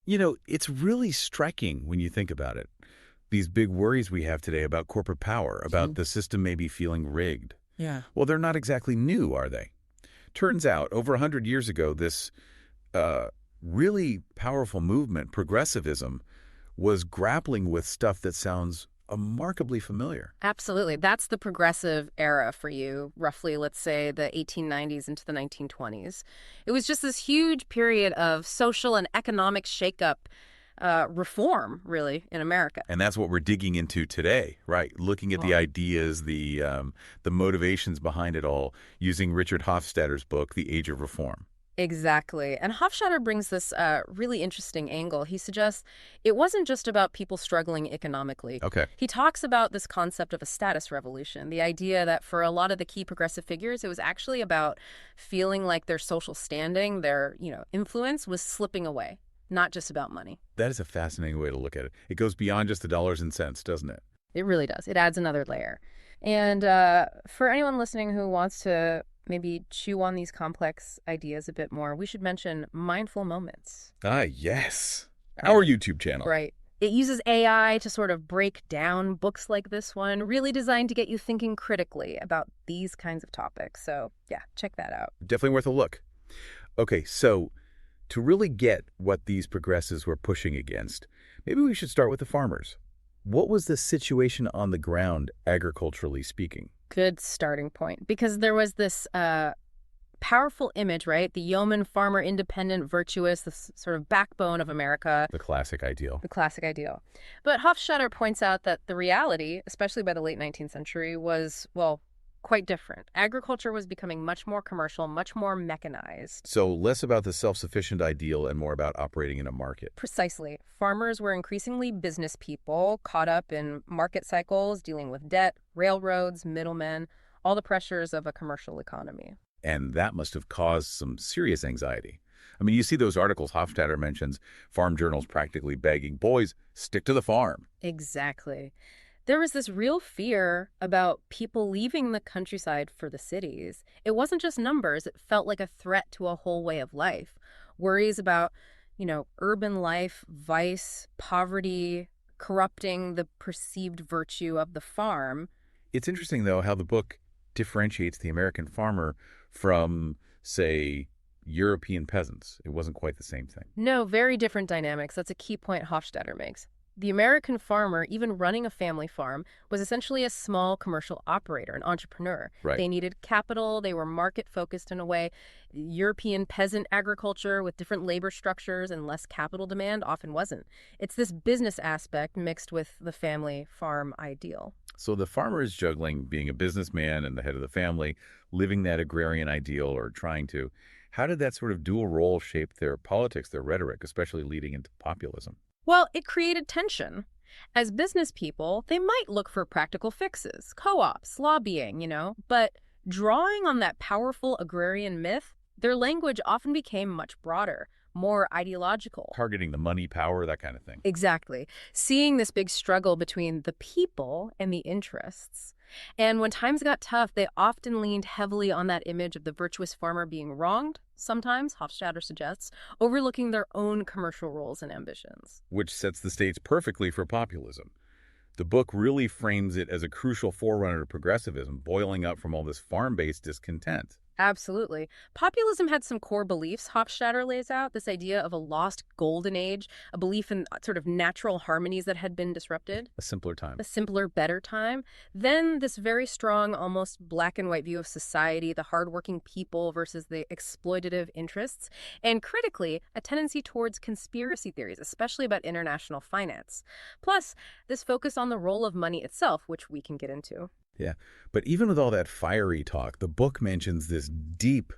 It's really striking when you think about it. These big worries we have today about corporate power, about the system maybe feeling rigged. Yeah. Well, they're not exactly new, are they? Turns out, over 100 years ago, this really powerful movement, progressivism, was grappling with stuff that sounds remarkably familiar. Absolutely. That's the progressive era for you, roughly, let's say, the 1890s into the 1920s. It was just this huge period of social and economic shakeup, reform, really, in America. And that's what we're digging into today, right? Looking at the ideas, the motivations behind it all, using Richard Hofstadter's book, The Age of Reform. Exactly. And Hofstadter brings this really interesting angle. He suggests it wasn't just about people struggling economically. Okay. He talks about this concept of a status revolution, the idea that for a lot of the key progressive figures, it was actually about feeling like their social standing, their, influence was slipping away, not just about money. That is a fascinating way to look at it. It goes beyond just the dollars and cents, doesn't it? It really does. It adds another layer. And for anyone listening who wants to maybe chew on these complex ideas a bit more, we should mention Mindful Moments. Ah, yes. Our YouTube channel. Right. It uses AI to sort of break down books like this one, really designed to get you thinking critically about these kinds of topics. So, yeah, check that out. Definitely worth a look. Okay, so to really get what these progressives were pushing against, maybe we should start with the farmers. What was the situation on the ground, agriculturally speaking? Good starting point, because there was this powerful image, right? The yeoman, farmer, independent, virtuous, this sort of backbone of America. The classic ideal. The classic ideal. But Hofstadter points out that the reality, especially by the late 19th century, was, well, quite different. Agriculture was becoming much more commercial, much more mechanized. So less about the self-sufficient ideal and more about operating in a market. Precisely. Farmers were increasingly business people, caught up in market cycles, dealing with debt, railroads, middlemen, all the pressures of a commercial economy. And that must have caused some serious anxiety. I mean, you see those articles Hofstadter mentions, farm journals practically begging, boys, stick to the farm. Exactly. There was this real fear about people leaving the countryside for the cities. It wasn't just numbers. It felt like a threat to a whole way of life. Worries about, urban life, vice, poverty, corrupting the perceived virtue of the farm. It's interesting, though, how the book differentiates the American farmer from, say, European peasants. It wasn't quite the same thing. No, very different dynamics. That's a key point Hofstadter makes. The American farmer, even running a family farm, was essentially a small commercial operator, an entrepreneur. Right. They needed capital. They were market-focused in a way. European peasant agriculture with different labor structures and less capital demand often wasn't. It's this business aspect mixed with the family farm ideal. So the farmer is juggling being a businessman and the head of the family, living that agrarian ideal or trying to. How did that sort of dual role shape their politics, their rhetoric, especially leading into populism? Well, it created tension. As business people, they might look for practical fixes, co-ops, lobbying, but drawing on that powerful agrarian myth, their language often became much broader, more ideological. Targeting the money, power, that kind of thing. Exactly. Seeing this big struggle between the people and the interests. And when times got tough, they often leaned heavily on that image of the virtuous farmer being wronged, sometimes, Hofstadter suggests, overlooking their own commercial roles and ambitions. Which sets the stage perfectly for populism. The book really frames it as a crucial forerunner to progressivism, boiling up from all this farm-based discontent. Absolutely. Populism had some core beliefs Hofstadter lays out, this idea of a lost golden age, a belief in sort of natural harmonies that had been disrupted. A simpler time. A simpler, better time. Then this very strong, almost black and white view of society, the hardworking people versus the exploitative interests. And critically, a tendency towards conspiracy theories, especially about international finance. Plus, this focus on the role of money itself, which we can get into. Yeah, but even with all that fiery talk, the book mentions this deep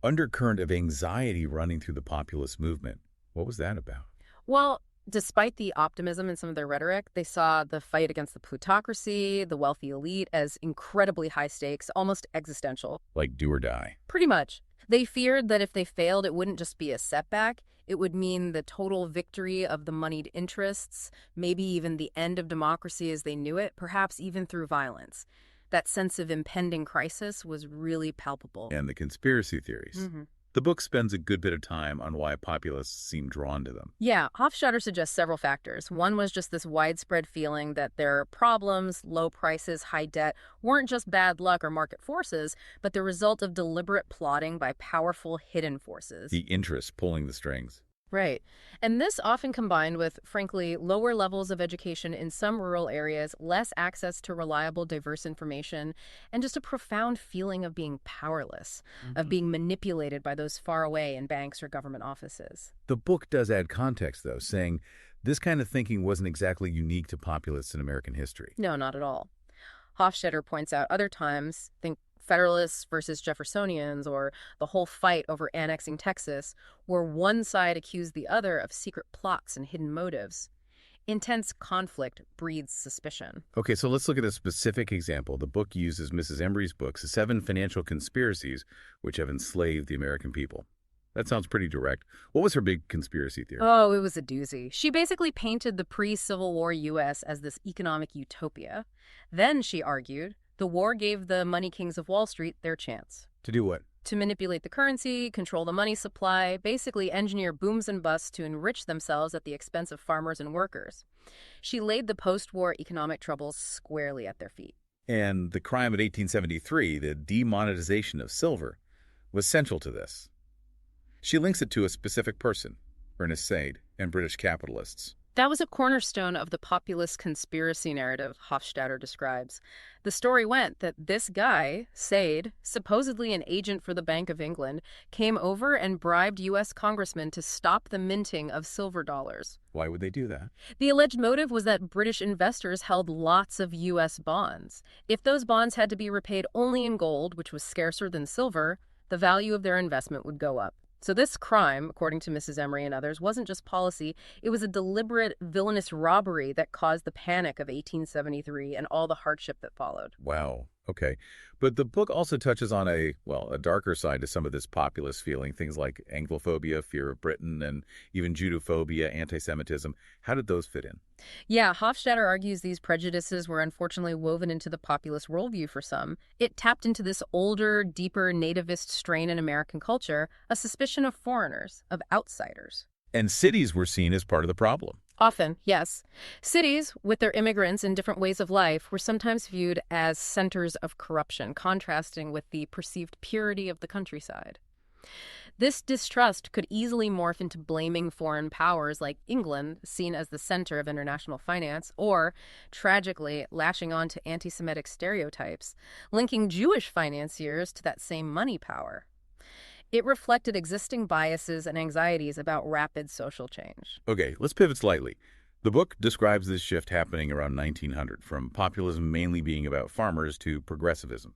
undercurrent of anxiety running through the populist movement. What was that about? Well, despite the optimism in some of their rhetoric, they saw the fight against the plutocracy, the wealthy elite, as incredibly high stakes, almost existential. Like do or die. Pretty much. They feared that if they failed, it wouldn't just be a setback. It would mean the total victory of the moneyed interests, maybe even the end of democracy as they knew it, perhaps even through violence. That sense of impending crisis was really palpable. And the conspiracy theories. Mm-hmm. The book spends a good bit of time on why populists seem drawn to them. Yeah, Hofstadter suggests several factors. One was just this widespread feeling that their problems, low prices, high debt, weren't just bad luck or market forces, but the result of deliberate plotting by powerful hidden forces. The interest pulling the strings. Right. And this often combined with, frankly, lower levels of education in some rural areas, less access to reliable, diverse information, and just a profound feeling of being powerless, of being manipulated by those far away in banks or government offices. The book does add context, though, saying this kind of thinking wasn't exactly unique to populists in American history. No, not at all. Hofstadter points out other times, think Federalists versus Jeffersonians or the whole fight over annexing Texas, where one side accused the other of secret plots and hidden motives. Intense conflict breeds suspicion. Okay, so let's look at a specific example. The book uses Mrs. Embry's books, The 7 Financial Conspiracies Which Have Enslaved the American People. That sounds pretty direct. What was her big conspiracy theory? Oh, it was a doozy. She basically painted the pre-Civil War U.S. as this economic utopia. Then, she argued, the war gave the money kings of Wall Street their chance. To do what? To manipulate the currency, control the money supply, basically engineer booms and busts to enrich themselves at the expense of farmers and workers. She laid the post-war economic troubles squarely at their feet. And the crime of 1873, the demonetization of silver, was central to this. She links it to a specific person, Ernest Sade, and British capitalists. That was a cornerstone of the populist conspiracy narrative Hofstadter describes. The story went that this guy, Sade, supposedly an agent for the Bank of England, came over and bribed U.S. congressmen to stop the minting of silver dollars. Why would they do that? The alleged motive was that British investors held lots of U.S. bonds. If those bonds had to be repaid only in gold, which was scarcer than silver, the value of their investment would go up. So this crime, according to Mrs. Emery and others, wasn't just policy. It was a deliberate, villainous robbery that caused the panic of 1873 and all the hardship that followed. Wow. Okay. But the book also touches on a darker side to some of this populist feeling, things like Anglophobia, fear of Britain, and even Judophobia, anti-Semitism. How did those fit in? Yeah, Hofstadter argues these prejudices were unfortunately woven into the populist worldview for some. It tapped into this older, deeper nativist strain in American culture, a suspicion of foreigners, of outsiders. And cities were seen as part of the problem. Often, yes. Cities, with their immigrants and different ways of life, were sometimes viewed as centers of corruption, contrasting with the perceived purity of the countryside. This distrust could easily morph into blaming foreign powers like England, seen as the center of international finance, or, tragically, lashing on to anti-Semitic stereotypes, linking Jewish financiers to that same money power. It reflected existing biases and anxieties about rapid social change. Okay, let's pivot slightly. The book describes this shift happening around 1900, from populism mainly being about farmers to progressivism,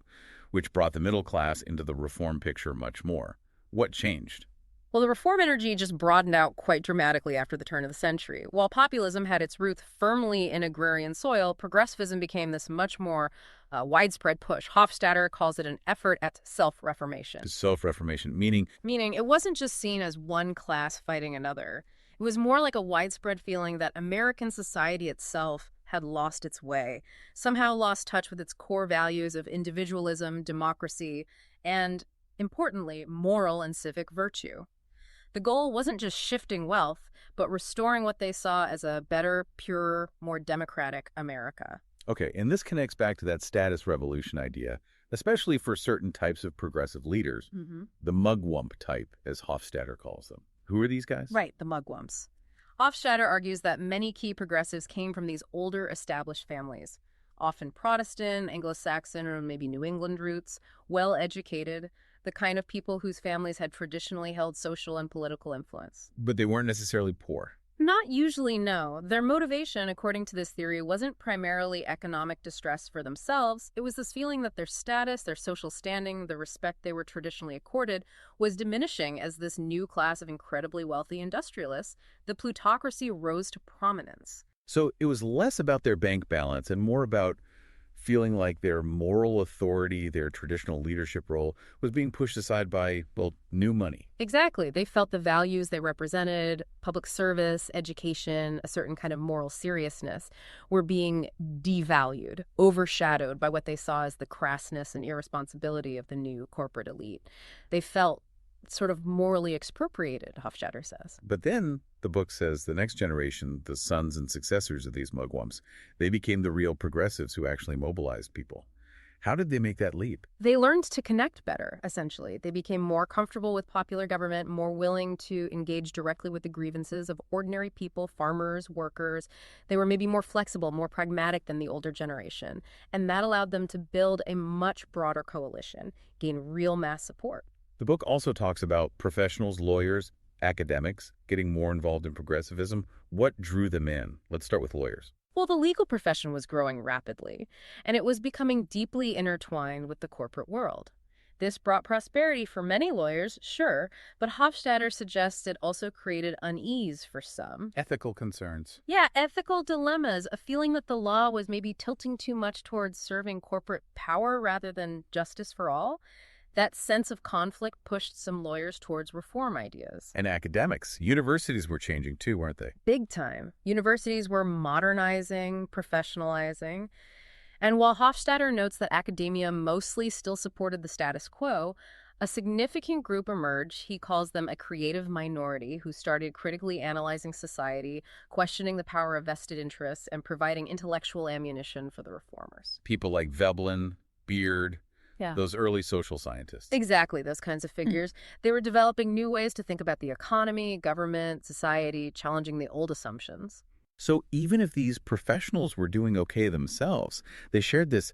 which brought the middle class into the reform picture much more. What changed? Well, the reform energy just broadened out quite dramatically after the turn of the century. While populism had its roots firmly in agrarian soil, progressivism became this much more widespread push. Hofstadter calls it an effort at self-reformation. Self-reformation, meaning Meaning it wasn't just seen as one class fighting another. It was more like a widespread feeling that American society itself had lost its way, somehow lost touch with its core values of individualism, democracy, and, importantly, moral and civic virtue. The goal wasn't just shifting wealth, but restoring what they saw as a better, purer, more democratic America. Okay, and this connects back to that status revolution idea, especially for certain types of progressive leaders, the mugwump type, as Hofstadter calls them. Who are these guys? Right, the mugwumps. Hofstadter argues that many key progressives came from these older, established families, often Protestant, Anglo-Saxon, or maybe New England roots, well-educated, the kind of people whose families had traditionally held social and political influence. But they weren't necessarily poor. Not usually, no. Their motivation, according to this theory, wasn't primarily economic distress for themselves. It was this feeling that their status, their social standing, the respect they were traditionally accorded, was diminishing as this new class of incredibly wealthy industrialists. The plutocracy rose to prominence. So it was less about their bank balance and more about feeling like their moral authority, their traditional leadership role, was being pushed aside by, new money. Exactly. They felt the values they represented, public service, education, a certain kind of moral seriousness, were being devalued, overshadowed by what they saw as the crassness and irresponsibility of the new corporate elite. They felt sort of morally expropriated, Hofstadter says. But then the book says the next generation, the sons and successors of these mugwumps, they became the real progressives who actually mobilized people. How did they make that leap? They learned to connect better, essentially. They became more comfortable with popular government, more willing to engage directly with the grievances of ordinary people, farmers, workers. They were maybe more flexible, more pragmatic than the older generation. And that allowed them to build a much broader coalition, gain real mass support. The book also talks about professionals, lawyers, academics getting more involved in progressivism. What drew them in? Let's start with lawyers. Well, the legal profession was growing rapidly, and it was becoming deeply intertwined with the corporate world. This brought prosperity for many lawyers, sure, but Hofstadter suggests it also created unease for some. Ethical concerns. Yeah, ethical dilemmas, a feeling that the law was maybe tilting too much towards serving corporate power rather than justice for all. That sense of conflict pushed some lawyers towards reform ideas. And academics. Universities were changing too, weren't they? Big time. Universities were modernizing, professionalizing. And while Hofstadter notes that academia mostly still supported the status quo, a significant group emerged. He calls them a creative minority who started critically analyzing society, questioning the power of vested interests, and providing intellectual ammunition for the reformers. People like Veblen, Beard, Yeah. those early social scientists. Exactly, those kinds of figures. They were developing new ways to think about the economy, government, society, challenging the old assumptions. So even if these professionals were doing okay themselves, they shared this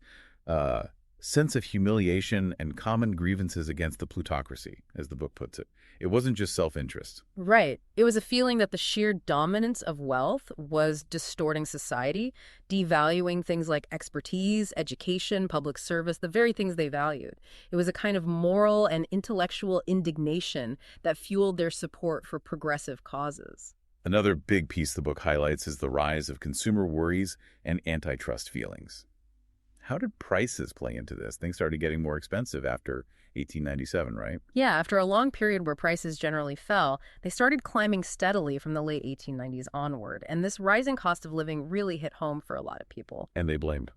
sense of humiliation and common grievances against the plutocracy, as the book puts it. It wasn't just self-interest. Right. It was a feeling that the sheer dominance of wealth was distorting society, devaluing things like expertise, education, public service, the very things they valued. It was a kind of moral and intellectual indignation that fueled their support for progressive causes. Another big piece the book highlights is the rise of consumer worries and antitrust feelings. How did prices play into this? Things started getting more expensive after 1897, right? Yeah, after a long period where prices generally fell, they started climbing steadily from the late 1890s onward, and this rising cost of living really hit home for a lot of people. And they blamed.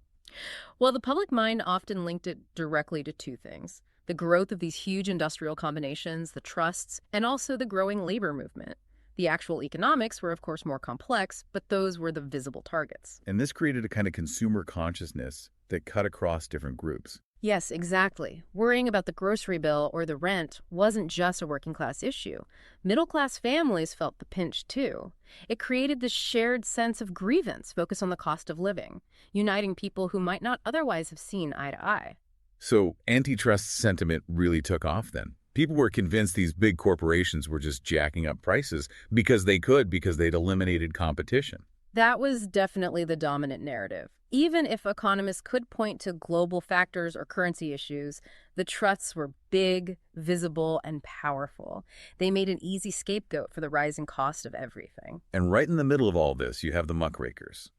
Well, the public mind often linked it directly to two things: the growth of these huge industrial combinations, the trusts, and also the growing labor movement. The actual economics were, of course, more complex, but those were the visible targets. And this created a kind of consumer consciousness that cut across different groups. Yes, exactly. Worrying about the grocery bill or the rent wasn't just a working class issue. Middle class families felt the pinch too. It created this shared sense of grievance focused on the cost of living, uniting people who might not otherwise have seen eye to eye. So antitrust sentiment really took off then. People were convinced these big corporations were just jacking up prices because they could, because they'd eliminated competition. That was definitely the dominant narrative. Even if economists could point to global factors or currency issues, the trusts were big, visible, and powerful. They made an easy scapegoat for the rising cost of everything. And right in the middle of all this, you have the muckrakers.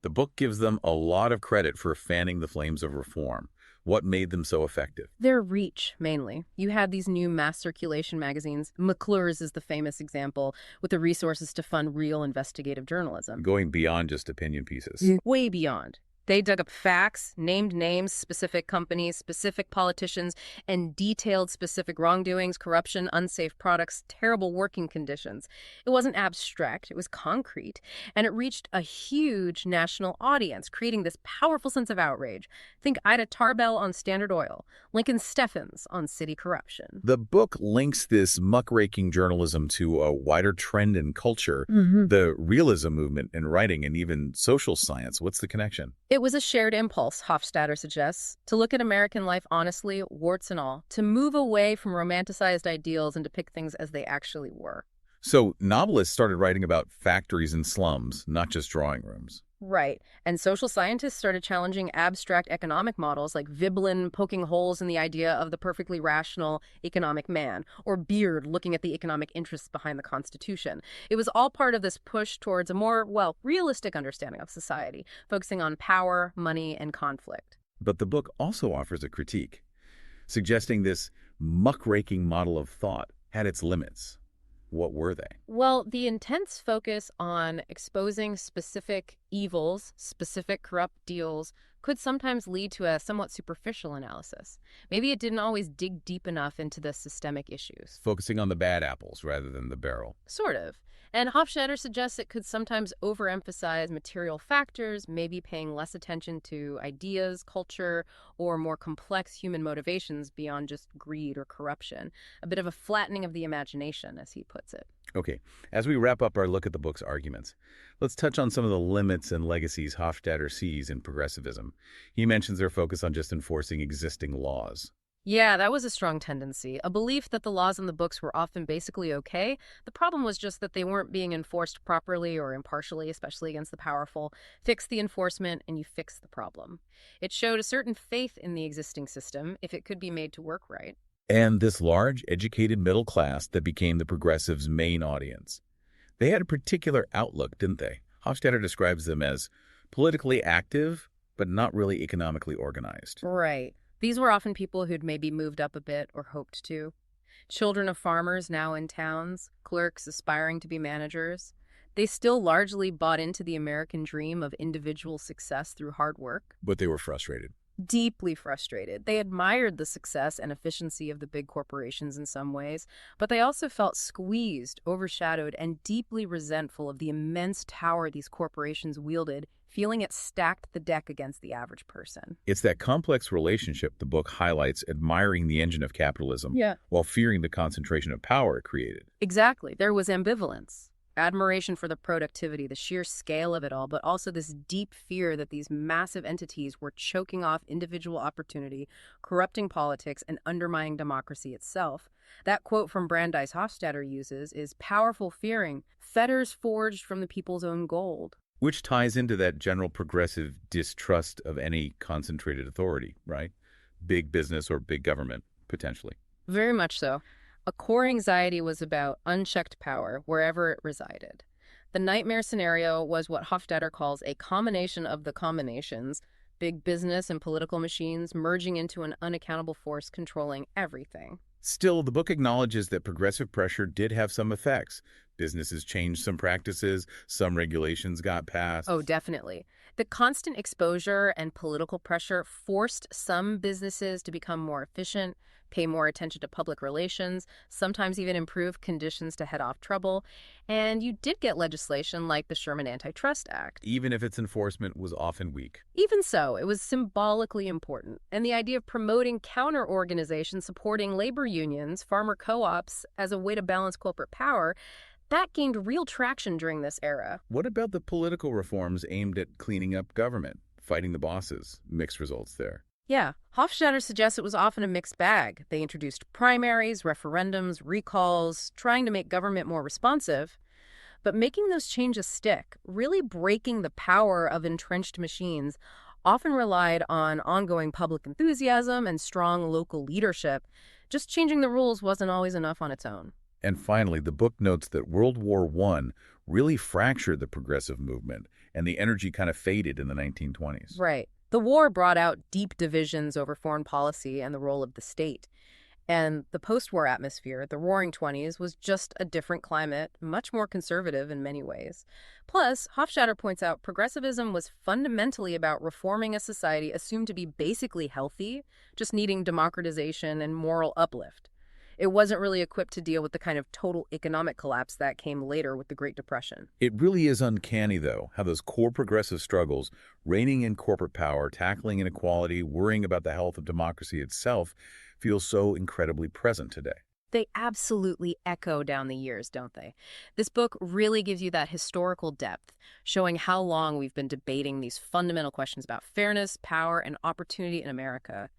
The book gives them a lot of credit for fanning the flames of reform. What made them so effective? Their reach, mainly. You had these new mass circulation magazines. McClure's is the famous example, with the resources to fund real investigative journalism. Going beyond just opinion pieces. Way beyond. They dug up facts, named names, specific companies, specific politicians, and detailed specific wrongdoings, corruption, unsafe products, terrible working conditions. It wasn't abstract, it was concrete, and it reached a huge national audience, creating this powerful sense of outrage. Think Ida Tarbell on Standard Oil, Lincoln Steffens on city corruption. The book links this muckraking journalism to a wider trend in culture, the realism movement in writing, and even social science. What's the connection? It was a shared impulse, Hofstadter suggests, to look at American life honestly, warts and all, to move away from romanticized ideals and depict things as they actually were. So novelists started writing about factories and slums, not just drawing rooms. Right. And social scientists started challenging abstract economic models like Veblen poking holes in the idea of the perfectly rational economic man, or Beard looking at the economic interests behind the Constitution. It was all part of this push towards a more, well, realistic understanding of society, focusing on power, money, and conflict. But the book also offers a critique, suggesting this muckraking model of thought had its limits. What were they? Well, the intense focus on exposing specific evils, specific corrupt deals, could sometimes lead to a somewhat superficial analysis. Maybe it didn't always dig deep enough into the systemic issues. Focusing on the bad apples rather than the barrel. Sort of. And Hofstadter suggests it could sometimes overemphasize material factors, maybe paying less attention to ideas, culture, or more complex human motivations beyond just greed or corruption. A bit of a flattening of the imagination, as he puts it. Okay, as we wrap up our look at the book's arguments, let's touch on some of the limits and legacies Hofstadter sees in progressivism. He mentions their focus on just enforcing existing laws. Yeah, that was a strong tendency. A belief that the laws in the books were often basically okay. The problem was just that they weren't being enforced properly or impartially, especially against the powerful. Fix the enforcement and you fix the problem. It showed a certain faith in the existing system if it could be made to work right. And this large, educated middle class that became the progressives' main audience. They had a particular outlook, didn't they? Hofstadter describes them as politically active, but not really economically organized. Right. These were often people who'd maybe moved up a bit or hoped to. Children of farmers now in towns, clerks aspiring to be managers. They still largely bought into the American dream of individual success through hard work. But they were frustrated. Deeply frustrated. They admired the success and efficiency of the big corporations in some ways, but they also felt squeezed, overshadowed, and deeply resentful of the immense tower these corporations wielded, feeling it stacked the deck against the average person. It's that complex relationship the book highlights, admiring the engine of capitalism while fearing the concentration of power it created. Exactly. There was ambivalence. Admiration for the productivity, the sheer scale of it all, but also this deep fear that these massive entities were choking off individual opportunity, corrupting politics, and undermining democracy itself. That quote from Brandeis Hofstadter uses is powerful fearing, fetters forged from the people's own gold. Which ties into that general progressive distrust of any concentrated authority, right? Big business or big government, potentially. Very much so. A core anxiety was about unchecked power wherever it resided. The nightmare scenario was what Hofstadter calls a combination of the combinations, big business and political machines merging into an unaccountable force controlling everything. Still, the book acknowledges that progressive pressure did have some effects. Businesses changed some practices, some regulations got passed. Oh, definitely. The constant exposure and political pressure forced some businesses to become more efficient, pay more attention to public relations, sometimes even improve conditions to head off trouble. And you did get legislation like the Sherman Antitrust Act. Even if its enforcement was often weak. Even so, it was symbolically important. And the idea of promoting counter-organizations supporting labor unions, farmer co-ops, as a way to balance corporate power, that gained real traction during this era. What about the political reforms aimed at cleaning up government, fighting the bosses? Mixed results there. Yeah, Hofstadter suggests it was often a mixed bag. They introduced primaries, referendums, recalls, trying to make government more responsive. But making those changes stick, really breaking the power of entrenched machines, often relied on ongoing public enthusiasm and strong local leadership. Just changing the rules wasn't always enough on its own. And finally, the book notes that World War I really fractured the progressive movement, and the energy kind of faded in the 1920s. Right. The war brought out deep divisions over foreign policy and the role of the state. And the post-war atmosphere, the Roaring Twenties, was just a different climate, much more conservative in many ways. Plus, Hofstadter points out progressivism was fundamentally about reforming a society assumed to be basically healthy, just needing democratization and moral uplift. It wasn't really equipped to deal with the kind of total economic collapse that came later with the Great Depression. It really is uncanny, though, how those core progressive struggles, reining in corporate power, tackling inequality, worrying about the health of democracy itself, feel so incredibly present today. They absolutely echo down the years, don't they? This book really gives you that historical depth, showing how long we've been debating these fundamental questions about fairness, power, and opportunity in America.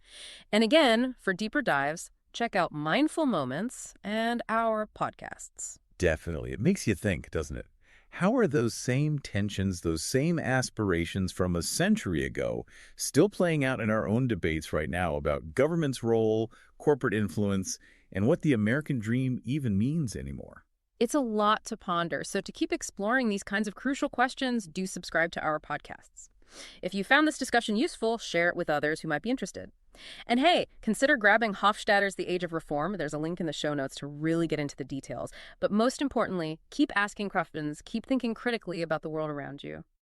And again, for deeper dives, check out Mindful Moments and our podcasts. Definitely. It makes you think, doesn't it? How are those same tensions, those same aspirations from a century ago still playing out in our own debates right now about government's role, corporate influence, and what the American dream even means anymore? It's a lot to ponder, so to keep exploring these kinds of crucial questions, do subscribe to our podcasts. If you found this discussion useful, share it with others who might be interested. And hey, consider grabbing Hofstadter's The Age of Reform. There's a link in the show notes to really get into the details. But most importantly, keep asking questions, keep thinking critically about the world around you.